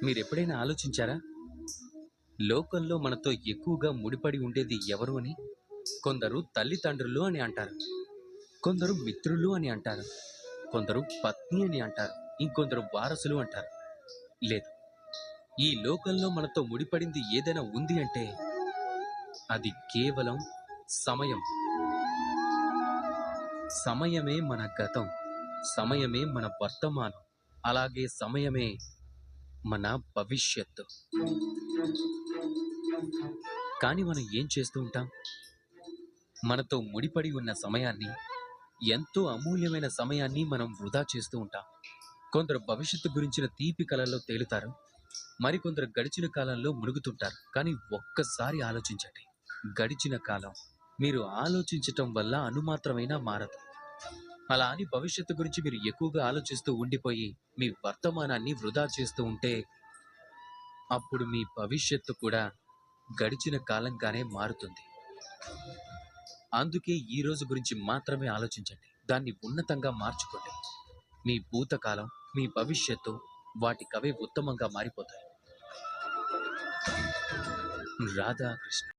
మీరెప్పుడైనా ఆలోచించారా? లోకంలో మనతో ఎక్కువగా ముడిపడి ఉండేది ఎవరు అని? కొందరు తల్లిదండ్రులు అని అంటారు. కొందరు మిత్రులు అని అంటారు. కొందరు పత్ని అని అంటారు. ఇంకొందరు వారసులు అంటారు. లేదు. ఈ లోకంలో మనతో ముడిపడింది ఏదైనా ఉంది అంటే అది కేవలం సమయం. సమయమే మన గతం. సమయమే మన వర్తమానం. అలాగే సమయమే మన భవిష్యత్తు. కానీ మనం ఏం చేస్తూ ఉంటాం? మనతో ముడిపడి ఉన్న సమయాన్ని, ఎంతో అమూల్యమైన సమయాన్ని మనం వృధా చేస్తూ ఉంటాం. కొందరు భవిష్యత్తు గురించిన తీపి కలల్లో తేలుతారు. మరికొందరు గడిచిన కాలంలో మునుగుతుంటారు. కానీ ఒక్కసారి ఆలోచించండి. గడిచిన కాలం మీరు ఆలోచించటం వల్ల అనుమాత్రమైనా మారదు. అలా అని భవిష్యత్తు గురించి మీరు ఎక్కువగా ఆలోచిస్తూ ఉండిపోయి మీ వర్తమానాన్ని వృధా చేస్తూ ఉంటే అప్పుడు మీ భవిష్యత్తు కూడా గడిచిన కాలంగానే మారుతుంది. అందుకే ఈ రోజు గురించి మాత్రమే ఆలోచించండి. దాన్ని ఉన్నతంగా మార్చుకోండి. మీ భూతకాలం, మీ భవిష్యత్తు వాటికవే ఉత్తమంగా మారిపోతాయి. రాధాకృష్ణ.